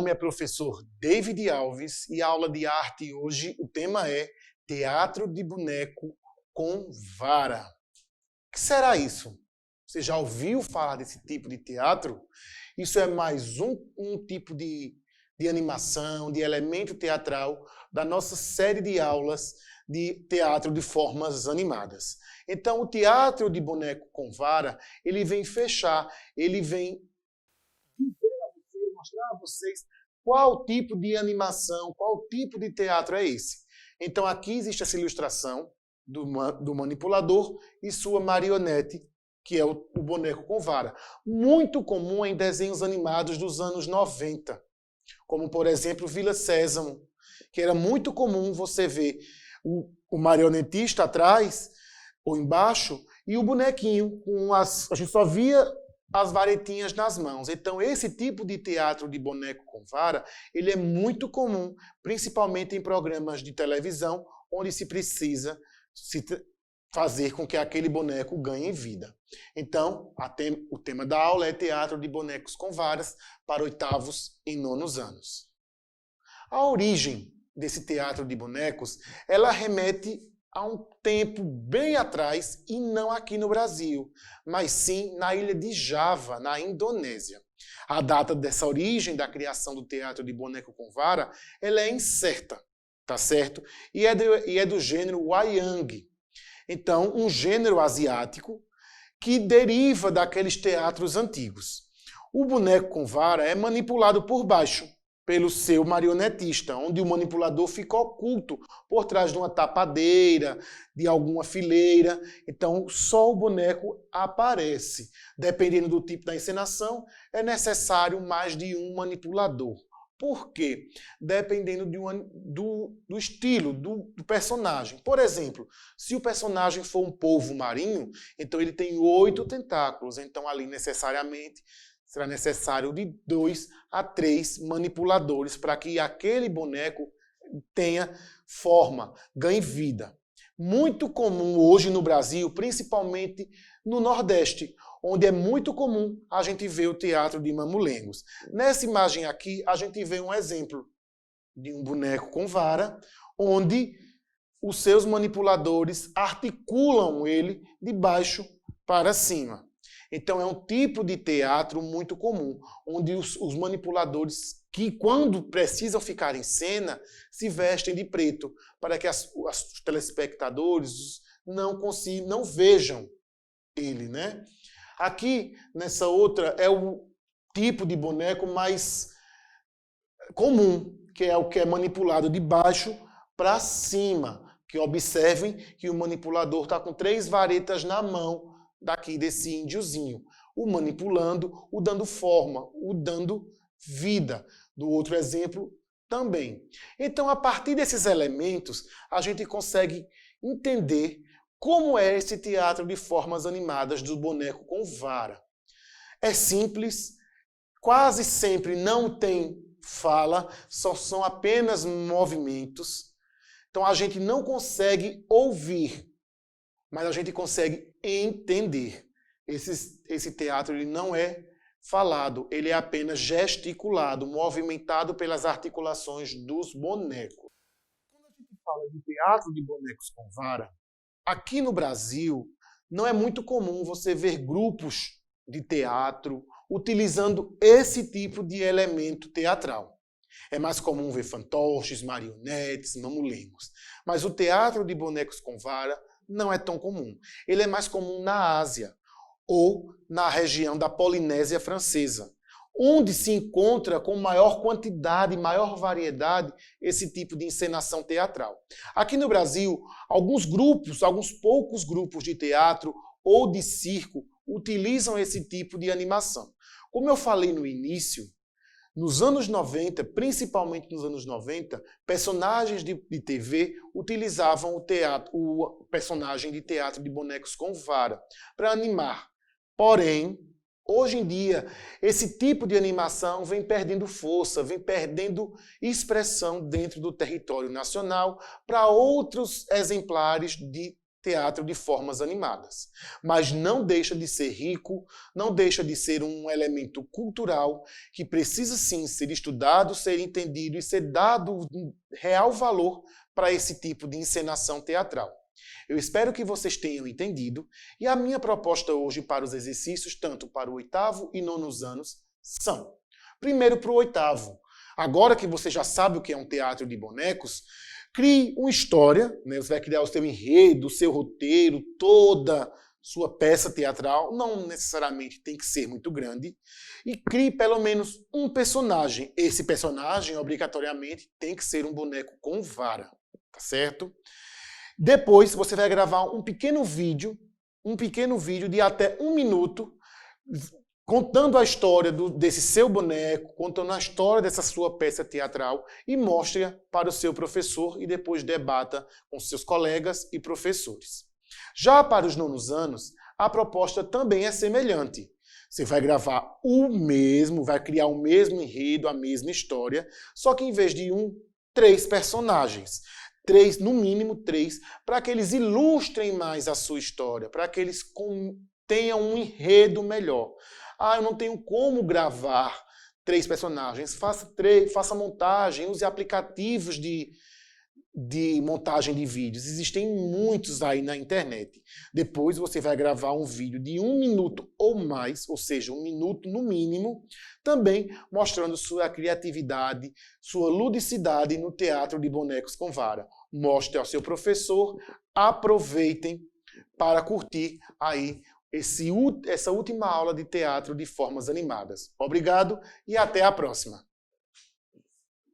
nome é professor David Alves e a aula de arte hoje, o tema é Teatro de Boneco com Vara. O que será isso? Você já ouviu falar desse tipo de teatro? Isso é mais um tipo de animação, de elemento teatral da nossa série de aulas de teatro de formas animadas. Então, o teatro de boneco com vara, ele vem fechar, ele vem mostrar a vocês qual tipo de animação, qual tipo de teatro é esse. Então, aqui existe essa ilustração do manipulador e sua marionete, que é o boneco com vara. Muito comum em desenhos animados dos anos 90, como, por exemplo, Vila Sésamo, que era muito comum você ver o marionetista atrás ou embaixo e o bonequinho, a gente só via as varetinhas nas mãos. Então, esse tipo de teatro de boneco com vara, ele é muito comum, principalmente em programas de televisão, onde se precisa fazer com que aquele boneco ganhe vida. Então, o tema da aula é teatro de bonecos com varas para 8º e 9º anos. A origem desse teatro de bonecos, ela remete a um tempo bem atrás, e não aqui no Brasil, mas sim na ilha de Java, na Indonésia. A data dessa origem da criação do teatro de boneco com vara, ela é incerta, tá certo? E é do gênero wayang. Então, um gênero asiático que deriva daqueles teatros antigos. O boneco com vara é manipulado por baixo, pelo seu marionetista, onde o manipulador fica oculto por trás de uma tapadeira, de alguma fileira. Então, só o boneco aparece. Dependendo do tipo da encenação, é necessário mais de um manipulador. Por quê? Dependendo do estilo do personagem. Por exemplo, se o personagem for um polvo marinho, então ele tem 8 tentáculos. Então, ali, necessariamente, será necessário de 2 a 3 manipuladores para que aquele boneco tenha forma, ganhe vida. Muito comum hoje no Brasil, principalmente no Nordeste, onde é muito comum a gente ver o teatro de mamulengos. Nessa imagem aqui, a gente vê um exemplo de um boneco com vara, onde os seus manipuladores articulam ele de baixo para cima. Então, é um tipo de teatro muito comum, onde os manipuladores, que quando precisam ficar em cena, se vestem de preto, para que os telespectadores não vejam ele, né? Aqui, nessa outra, é o tipo de boneco mais comum, que é o que é manipulado de baixo para cima. Que observem que o manipulador está com 3 varetas na mão, daqui desse índiozinho, o manipulando, o dando forma, o dando vida. Do outro exemplo também. Então, a partir desses elementos, a gente consegue entender como é esse teatro de formas animadas do boneco com vara. É simples, quase sempre não tem fala, só são apenas movimentos. Então, a gente não consegue ouvir, mas a gente consegue entender. Esse teatro ele não é falado, ele é apenas gesticulado, movimentado pelas articulações dos bonecos. Quando a gente fala de teatro de bonecos com vara, aqui no Brasil não é muito comum você ver grupos de teatro utilizando esse tipo de elemento teatral. É mais comum ver fantoches, marionetes, mamulengos. Mas o teatro de bonecos com vara não é tão comum. Ele é mais comum na Ásia ou na região da Polinésia Francesa, onde se encontra com maior quantidade, maior variedade, esse tipo de encenação teatral. Aqui no Brasil, alguns poucos grupos de teatro ou de circo utilizam esse tipo de animação. Como eu falei no início, nos anos 90, principalmente nos anos 90, personagens de TV utilizavam o personagem de teatro de bonecos com vara para animar. Porém, hoje em dia, esse tipo de animação vem perdendo força, vem perdendo expressão dentro do território nacional para outros exemplares de teatro de formas animadas. Mas não deixa de ser rico, não deixa de ser um elemento cultural que precisa sim ser estudado, ser entendido e ser dado real valor para esse tipo de encenação teatral. Eu espero que vocês tenham entendido e a minha proposta hoje para os exercícios, tanto para o 8º e 9º anos, são: primeiro para o 8º. Agora que você já sabe o que é um teatro de bonecos, crie uma história, né? Você vai criar o seu enredo, o seu roteiro, toda sua peça teatral, não necessariamente tem que ser muito grande, e crie pelo menos um personagem. Esse personagem, obrigatoriamente, tem que ser um boneco com vara, tá certo? Depois você vai gravar um pequeno vídeo de até 1 minuto, contando a história desse seu boneco, contando a história dessa sua peça teatral e mostre para o seu professor e depois debata com seus colegas e professores. Já para os 9º anos, a proposta também é semelhante. Você vai gravar vai criar o mesmo enredo, a mesma história, só que em vez de 3 personagens. No mínimo 3, para que eles ilustrem mais a sua história, para que eles tenham um enredo melhor. Eu não tenho como gravar 3 personagens. Faça montagem, use aplicativos de montagem de vídeos. Existem muitos aí na internet. Depois você vai gravar um vídeo de 1 minuto ou mais, ou seja, 1 minuto no mínimo, também mostrando sua criatividade, sua ludicidade no teatro de bonecos com vara. Mostre ao seu professor, aproveitem para curtir aí essa última aula de teatro de formas animadas. Obrigado e até a próxima!